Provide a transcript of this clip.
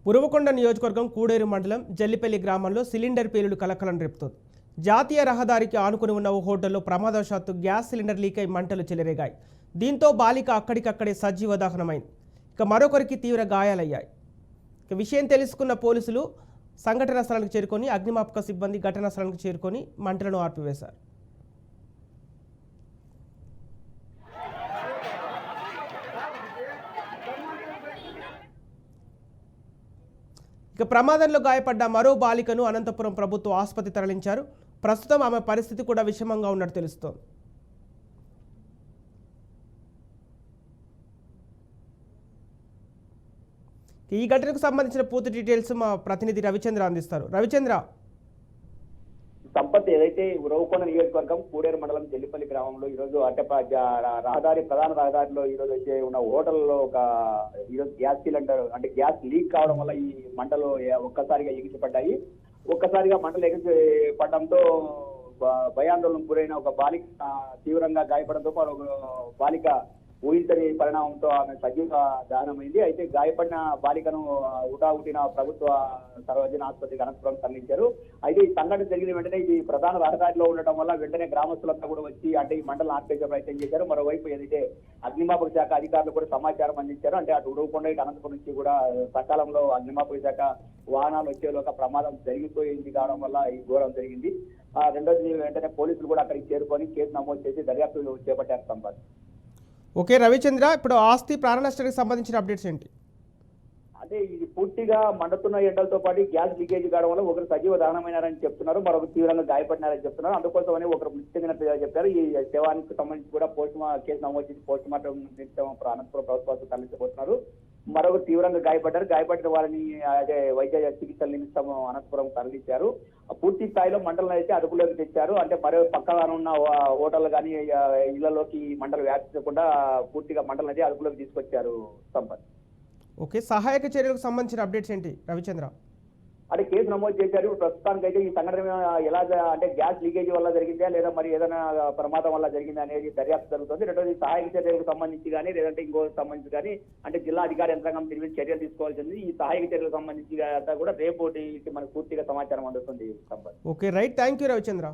ఉరవకొండ నియోజకవర్గం కూడేరు మండలం జల్లిపల్లి గ్రామంలో సిలిండర్ పేలుడు కలకలం రేపుతోంది. జాతీయ రహదారికి ఆనుకుని ఉన్న ఓ హోటల్లో ప్రమాదవశాత్తు గ్యాస్ సిలిండర్ లీక్ అయి మంటలు చెలరేగాయి. దీంతో బాలిక అక్కడికక్కడే సజీవ దహనమైంది. మరొకరికి తీవ్ర గాయాలయ్యాయి. విషయం తెలుసుకున్న పోలీసులు సంఘటనా స్థలానికి చేరుకొని అగ్నిమాపక సిబ్బంది ఘటనా స్థలానికి చేరుకొని మంటలను ఆర్పివేశారు. ప్రమాదంలో గాయపడ్డ మరో బాలికను అనంతపురం ప్రభుత్వ ఆసుపత్రి తరలించారు. ప్రస్తుతం ఆమె పరిస్థితి కూడా విషమంగా ఉన్నట్టు తెలుస్తోంది. ఈ ఘటనకు సంబంధించిన పూర్తి డీటెయిల్స్ మా ప్రతినిధి రవిచంద్ర అందిస్తారు. రవిచంద్ర, సంపత్ ఏదైతే ఉరవకొండ నియోజకవర్గం కూడేరు మండలం జల్లిపల్లి గ్రామంలో ఈరోజు ప్రధాన రహదారిలో ఈరోజు అయితే ఉన్న హోటల్లో ఈరోజు గ్యాస్ సిలిండర్ గ్యాస్ లీక్ కావడం వల్ల ఈ మంటలు ఒక్కసారిగా ఎగిసిపడ్డాయి. ఒక్కసారిగా మంటలు ఎగిసిపడడంతో భయాందోళనకు గురైన ఒక బాలిక తీవ్రంగా గాయపడంతో బాలిక ఊహించని పరిణామంతో ఆమె సజీవ దహనమైంది. అయితే గాయపడిన బాలికను హుటాహుటిన ప్రభుత్వ సర్వజన ఆసుపత్రికి అనంతపురం తరలించారు. అయితే ఈ సంఘటన జరిగిన వెంటనే ఇది ప్రధాన రహదారిలో ఉండటం వల్ల వెంటనే గ్రామస్తులంతా కూడా వచ్చి ఈ మంటలను ఆర్పేసే ప్రయత్నం చేశారు. మరోవైపు ఏదైతే అగ్నిమాపక శాఖ అధికారులు కూడా సమాచారం అందించారు. అటు ఉరవకొండ ఇటు అనంతపురం నుంచి కూడా సకాలంలో అగ్నిమాపక శాఖ వాహనాలు వచ్చేలోక ప్రమాదం జరిగిపోయింది కావడం వల్ల ఈ ఘోరం జరిగింది. రెండోది వెంటనే పోలీసులు కూడా అక్కడికి చేరుకొని కేసు నమోదు చేసి దర్యాప్తు చేపట్టారు. సంపత్. ఓకే రవిచంద్ర, ఇప్పుడు ఆస్తి ప్రాణ నష్టానికి సంబంధించిన అప్డేట్స్ ఏంటి? అదే ఇది పూర్తిగా మండుతున్న ఎండలతో పాటు గ్యాస్ లీకేజ్ కావడం వల్ల ఒకరు సజీవ దహనమైనారని చెప్తున్నారు, మరొకరు తీవ్రంగా గాయపడినారని చెప్తున్నారు. అందుకోసమని ఒకరు మృతి చెందినట్లుగా చెప్పారు. ఈ శవానికి సంబంధించి కూడా కేసు నమోదు చేసి పోస్ట్ మార్టం అనంతపురం ప్రభుత్వాలు తరలించబోతున్నారు. మరొకరు తీవ్రంగా గాయపడిన వారిని వైద్య చికిత్సల నిమిత్తం అనంతపురం తరలించారు. పూర్తి స్థాయిలో మంటలను అయితే అదుపులోకి తెచ్చారు. మరో పక్కన ఉన్న హోటల్ కానీ ఇళ్లలోకి మంటలు వ్యాపించకుండా పూర్తిగా మంటలను అయితే అదుపులోకి తీసుకొచ్చారు. సంపత్. ఓకే, సహాయక చర్యలకు సంబంధించిన అప్డేట్స్ ఏంటి రవిచంద్ర? కేసు నమోదు చేశారు. ప్రస్తుతానికి అయితే ఈ సంఘటన ఎలా గ్యాస్ లీకేజ్ వల్ల జరిగిందా లేదా మరి ఏదైనా ప్రమాదం వల్ల జరిగిందా అనేది దర్యాప్తు జరుగుతుంది. రెండోది సహాయక చర్యలకు సంబంధించి కానీ లేదంటే ఇంకో సంబంధించి కానీ జిల్లా అధికార యంత్రాంగం తిరిగి చర్యలు తీసుకోవాల్సింది. ఈ సహాయక చర్యలకు సంబంధించి అంతా కూడా రేపు మనకు పూర్తిగా సమాచారం అందుతుంది. Okay right, thank you Ravichandra.